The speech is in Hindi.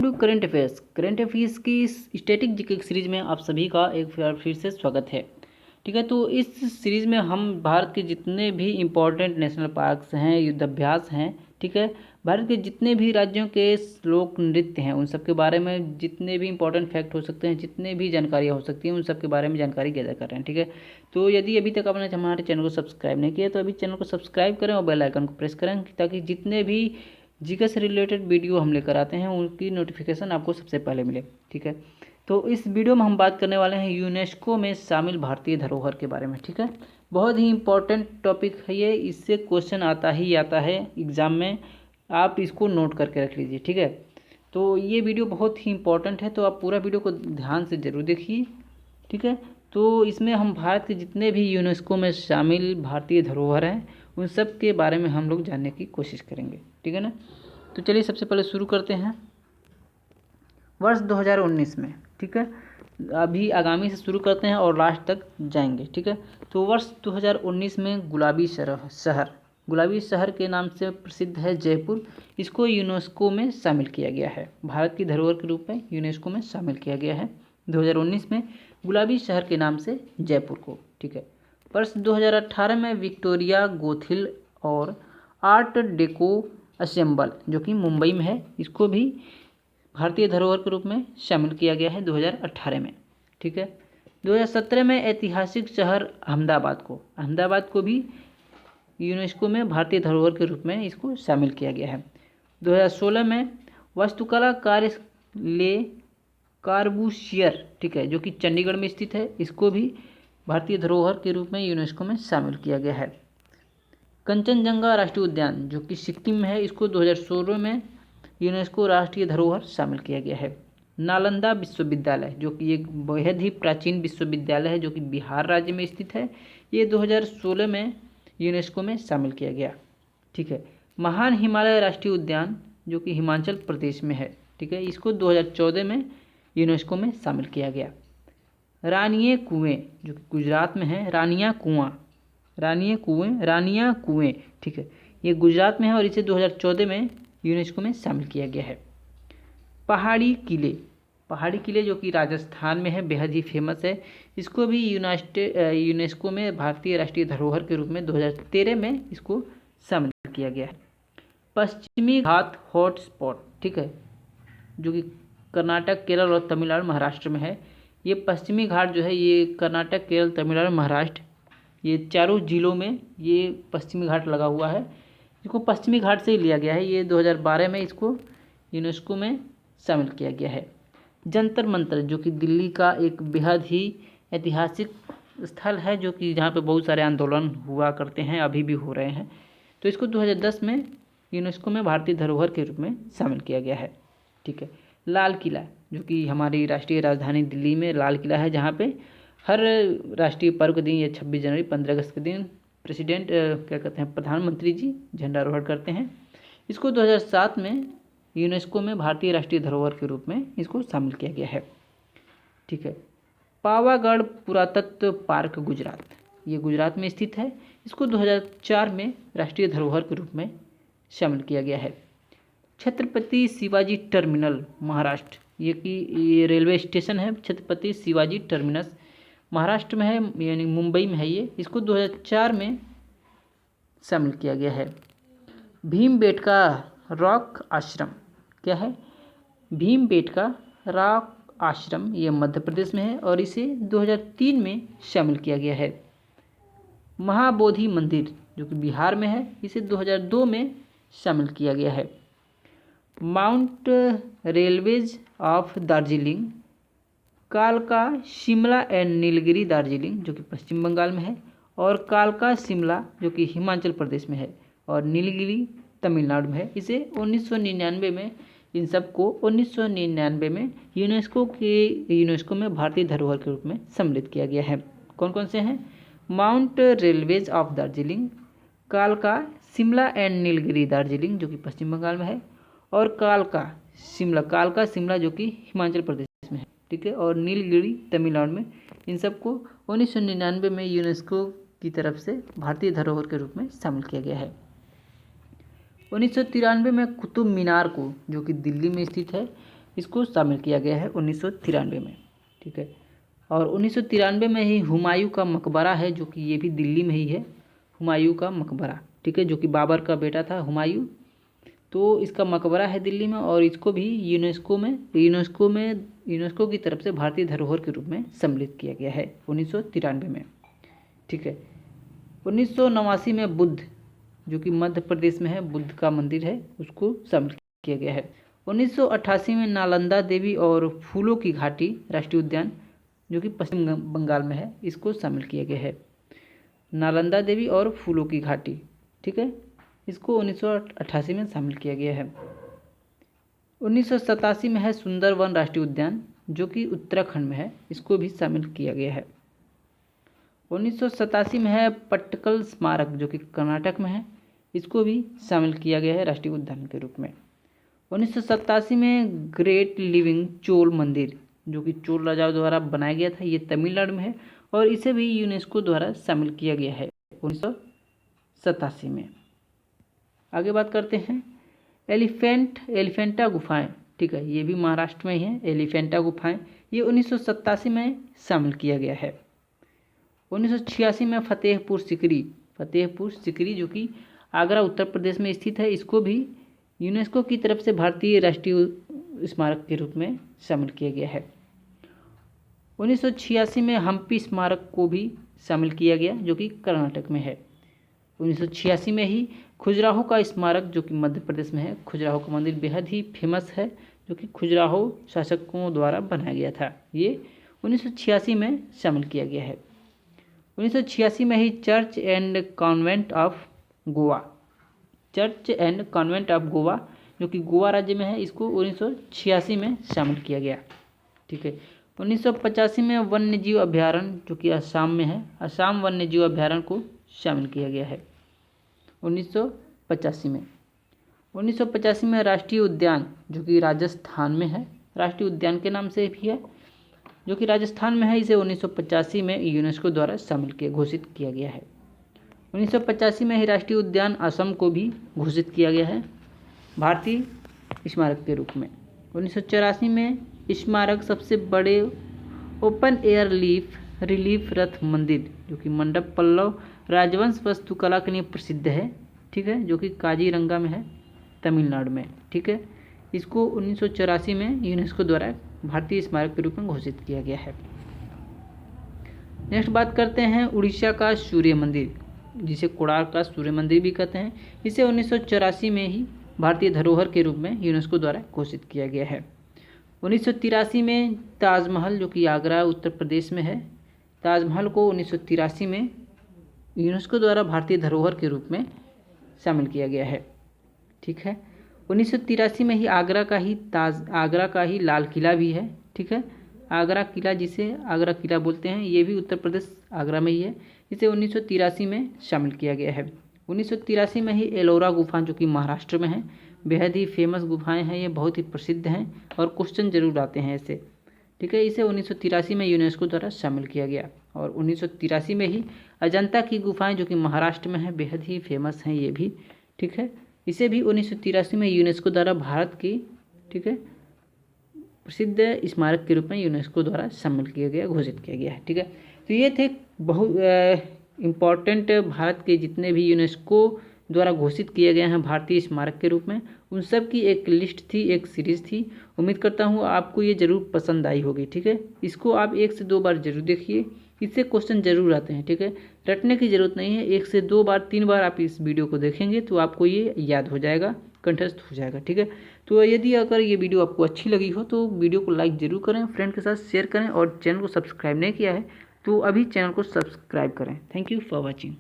करंट अफेयर्स की इस स्टैटिक जीके सीरीज में आप सभी का एक बार फिर से स्वागत है। ठीक है, तो इस सीरीज़ में हम भारत के जितने भी इम्पोर्टेंट नेशनल पार्क्स हैं, युद्धाभ्यास हैं, ठीक है, भारत के जितने भी राज्यों के लोक नृत्य हैं, उन सब के बारे में जितने भी इंपॉर्टेंट फैक्ट हो सकते हैं, जितने भी जानकारियाँ हो सकती हैं, उन सब के बारे में जानकारी गैदर कर रहे हैं। ठीक है, तो यदि अभी तक आपने हमारे चैनल को सब्सक्राइब नहीं किया तो अभी चैनल को सब्सक्राइब करें और बेल आइकन को प्रेस करें, ताकि जितने भी जीके से रिलेटेड वीडियो हम लेकर आते हैं उनकी नोटिफिकेशन आपको सबसे पहले मिले। ठीक है, तो इस वीडियो में हम बात करने वाले हैं यूनेस्को में शामिल भारतीय धरोहर के बारे में। ठीक है, बहुत ही इंपॉर्टेंट टॉपिक है ये, इससे क्वेश्चन आता ही आता है एग्ज़ाम में, आप इसको नोट करके रख लीजिए। ठीक है, तो ये वीडियो बहुत ही इंपॉर्टेंट है, तो आप पूरा वीडियो को ध्यान से ज़रूर देखिए। ठीक है, तो इसमें हम भारत के जितने भी यूनेस्को में शामिल भारतीय धरोहर हैं उन सब के बारे में हम लोग जानने की कोशिश करेंगे। ठीक है ना, तो चलिए सबसे पहले शुरू करते हैं वर्ष 2019 में। ठीक है, अभी आगामी से शुरू करते हैं और लास्ट तक जाएंगे। ठीक है, तो वर्ष 2019 में गुलाबी शहर के नाम से प्रसिद्ध है जयपुर, इसको यूनेस्को में शामिल किया गया है, भारत की धरोहर के रूप में यूनेस्को में शामिल किया गया है 2019 में गुलाबी शहर के नाम से जयपुर को। ठीक है, वर्ष 2018 में विक्टोरिया गोथिल और आर्ट डेको असेंबल जो कि मुंबई में है, इसको भी भारतीय धरोहर के रूप में शामिल किया गया है 2018 में। ठीक है, 2017 में ऐतिहासिक शहर अहमदाबाद को भी यूनेस्को में भारतीय धरोहर के रूप में इसको शामिल किया गया है। 2016 में वास्तुकला कार्यालय कार्बूसियर, ठीक है, जो कि चंडीगढ़ में स्थित है, इसको भी भारतीय धरोहर के रूप में यूनेस्को में शामिल किया गया है। कंचनजंगा राष्ट्रीय उद्यान जो कि सिक्किम में है, इसको 2016 में यूनेस्को राष्ट्रीय धरोहर शामिल किया गया है। नालंदा विश्वविद्यालय जो कि एक बेहद ही प्राचीन विश्वविद्यालय है, जो कि बिहार राज्य में स्थित है, ये 2016 में यूनेस्को में शामिल किया गया। ठीक है, महान हिमालय राष्ट्रीय उद्यान जो कि हिमाचल प्रदेश में है, ठीक है, इसको 2014 में यूनेस्को में शामिल किया गया। रानिये कुएँ जो कि गुजरात में है, रानिया कुएँ, ठीक है, ये गुजरात में है और इसे 2014 में यूनेस्को में शामिल किया गया है। पहाड़ी किले जो कि राजस्थान में है, बेहद ही फेमस है, इसको भी यूनेस्को में भारतीय राष्ट्रीय धरोहर के रूप में 2013 में इसको शामिल किया गया है। पश्चिमी घाट हॉटस्पॉट, ठीक है, जो कि कर्नाटक, केरल और तमिलनाडु महाराष्ट्र में है। ये पश्चिमी घाट जो है ये कर्नाटक, केरल, तमिलनाडु, महाराष्ट्र, ये चारों जिलों में ये पश्चिमी घाट लगा हुआ है, इसको पश्चिमी घाट से ही लिया गया है। ये 2012 में इसको यूनेस्को में शामिल किया गया है। जंतर मंतर जो कि दिल्ली का एक बेहद ही ऐतिहासिक स्थल है, जो कि जहाँ पे बहुत सारे आंदोलन हुआ करते हैं, अभी भी हो रहे हैं, तो इसको 2010 में यूनेस्को में भारतीय धरोहर के रूप में शामिल किया गया है। ठीक है, लाल किला जो कि हमारी राष्ट्रीय राजधानी दिल्ली में लाल किला है, जहाँ पे हर राष्ट्रीय पर्व के दिन या 26 जनवरी, 15 अगस्त के दिन प्रधानमंत्री जी झंडारोहण करते हैं। इसको 2007 में यूनेस्को में भारतीय राष्ट्रीय धरोहर के रूप में इसको शामिल किया गया है। ठीक है, पावागढ़ पुरातत्व पार्क गुजरात, ये गुजरात में स्थित है, इसको 2004 में राष्ट्रीय धरोहर के रूप में शामिल किया गया है। छत्रपति शिवाजी टर्मिनल महाराष्ट्र, ये रेलवे स्टेशन है, छत्रपति शिवाजी टर्मिनस महाराष्ट्र में है, यानी मुंबई में है ये, इसको 2004 में शामिल किया गया है। भीमबेटका रॉक आश्रम, क्या है, भीमबेटका रॉक आश्रम, ये मध्य प्रदेश में है और इसे 2003 में शामिल किया गया है। महाबोधि मंदिर जो कि बिहार में है, इसे 2002 में शामिल किया गया है। माउंट रेलवेज ऑफ दार्जिलिंग, कालका शिमला एंड नीलगिरी दार्जिलिंग जो कि पश्चिम बंगाल में है, और कालका शिमला जो कि हिमाचल प्रदेश में है, और नीलगिरी तमिलनाडु में है। इसे 1999 में, इन सबको 1999 में यूनेस्को में भारतीय धरोहर के रूप में सम्मिलित किया गया है। कौन कौन से हैं? माउंट रेलवेज ऑफ दार्जिलिंग, कालका शिमला एंड नीलगिरी दार्जिलिंग जो कि पश्चिम बंगाल में है, और कालका शिमला जो कि हिमाचल प्रदेश में है। ठीक है, और नीलगिरी तमिलनाडु में। इन सबको 1999 में यूनेस्को की तरफ से भारतीय धरोहर के रूप में शामिल किया गया है। 1993 में कुतुब मीनार को, जो कि दिल्ली में स्थित है, इसको शामिल किया गया है 1993 में। ठीक है, और 1993 में ही हुमायूं का मकबरा है, जो कि ये भी दिल्ली में ही है, हुमायूं का मकबरा। ठीक है, जो कि बाबर का बेटा था हुमायूं, तो इसका मकबरा है दिल्ली में, और इसको भी यूनेस्को की तरफ से भारतीय धरोहर के रूप में सम्मिलित किया गया है 1993 में। ठीक है, 1989 में बुद्ध, जो कि मध्य प्रदेश में है, बुद्ध का मंदिर है, उसको शामिल किया गया है। 1988 में नालंदा देवी और फूलों की घाटी राष्ट्रीय उद्यान, जो कि पश्चिम बंगाल में है, इसको शामिल किया गया है। नालंदा देवी और फूलों की घाटी, ठीक है, इसको 1988 में शामिल किया गया है। 1987 में है सुंदरवन राष्ट्रीय उद्यान, जो कि उत्तराखंड में है, इसको भी शामिल किया गया है। 1987 में है पट्टकल स्मारक, जो कि कर्नाटक में है, इसको भी शामिल किया गया है राष्ट्रीय उद्यान के रूप में। 1987 में ग्रेट लिविंग चोल मंदिर, जो कि चोल राजाओं द्वारा बनाया गया था, ये तमिलनाडु में है, और इसे भी यूनेस्को द्वारा शामिल किया गया है 1987 में। आगे बात करते हैं एलिफेंटा गुफाएं। ठीक है, ये भी महाराष्ट्र में ही है, एलिफेंटा गुफाएं, ये 1987 में शामिल किया गया है। 1986 में फतेहपुर सिकरी, जो कि आगरा उत्तर प्रदेश में स्थित है, इसको भी यूनेस्को की तरफ से भारतीय राष्ट्रीय स्मारक के रूप में शामिल किया गया है। 1986 में हम्पी स्मारक को भी शामिल किया गया, जो कि कर्नाटक में है। 1986 में ही खजुराहो का स्मारक, जो कि मध्य प्रदेश में है, खजुराहो का मंदिर बेहद ही फेमस है, जो कि खजुराहो शासकों द्वारा बनाया गया था, ये 1986 में शामिल किया गया है। 1986 में ही church and convent of Goa, जो कि गोवा राज्य में है, इसको 1986 में शामिल किया गया। ठीक है, 1985 में वन्यजीव अभ्यारण्य, जो कि असम में है, असम वन्यजीव अभ्यारण्य को शामिल किया गया है 1985 में। 1985 में राष्ट्रीय उद्यान, जो कि राजस्थान में है, राष्ट्रीय उद्यान के नाम से भी है, जो कि राजस्थान में है, इसे 1985 में यूनेस्को द्वारा घोषित किया गया है। 1985 में ही राष्ट्रीय उद्यान असम को भी घोषित किया गया है भारतीय स्मारक के रूप में। 1984 में स्मारक सबसे बड़े ओपन एयर रिलीफ रथ मंदिर, जो कि मंडप पल्लव राजवंश वास्तुकला के लिए प्रसिद्ध है। ठीक है, जो कि काजीरंगा में है, तमिलनाडु में। ठीक है, इसको 1984 में यूनेस्को द्वारा भारतीय स्मारक के रूप में घोषित किया गया है। नेक्स्ट बात करते हैं उड़ीसा का सूर्य मंदिर, जिसे कोणार्क का सूर्य मंदिर भी कहते हैं, इसे 1984 में ही भारतीय धरोहर के रूप में यूनेस्को द्वारा घोषित किया गया है। 1983 में ताजमहल, जो कि आगरा उत्तर प्रदेश में है, ताजमहल को 1983 में यूनेस्को द्वारा भारतीय धरोहर के रूप में शामिल किया गया है। ठीक है, 1983 में ही आगरा का ही लाल किला भी है। ठीक है, आगरा किला, जिसे आगरा किला बोलते हैं, ये भी उत्तर प्रदेश आगरा में ही है, इसे 1983 में शामिल किया गया है। 1983 में ही एलोरा गुफा, जो कि महाराष्ट्र में है, बेहद ही फेमस गुफाएं हैं, ये बहुत ही प्रसिद्ध हैं और क्वेश्चन जरूर आते हैं ऐसे। ठीक है, इसे 1983 में यूनेस्को द्वारा शामिल किया गया। और 1983 में ही अजंता की गुफाएं, जो कि महाराष्ट्र में है, बेहद ही फेमस हैं ये भी। ठीक है, इसे भी 1983 में यूनेस्को द्वारा भारत की, ठीक है, प्रसिद्ध स्मारक के रूप में यूनेस्को द्वारा शामिल किया गया, घोषित किया गया है। ठीक है, तो ये थे बहुत इम्पॉर्टेंट भारत के जितने भी यूनेस्को द्वारा घोषित किए गए हैं भारतीय स्मारक के रूप में, उन सब की एक लिस्ट थी, एक सीरीज़ थी। उम्मीद करता हूँ आपको ये ज़रूर पसंद आई होगी। ठीक है, इसको आप 1 से 2 बार जरूर देखिए, इससे क्वेश्चन जरूर आते हैं। ठीक है, रटने की ज़रूरत नहीं है, 1 से 2 बार 3 बार आप इस वीडियो को देखेंगे तो आपको ये याद हो जाएगा, कंठस्थ हो जाएगा। ठीक है, तो यदि अगर ये वीडियो आपको अच्छी लगी हो तो वीडियो को लाइक ज़रूर करें, फ्रेंड के साथ शेयर करें, और चैनल को सब्सक्राइब नहीं किया है तो अभी चैनल को सब्सक्राइब करें। Thank you for watching.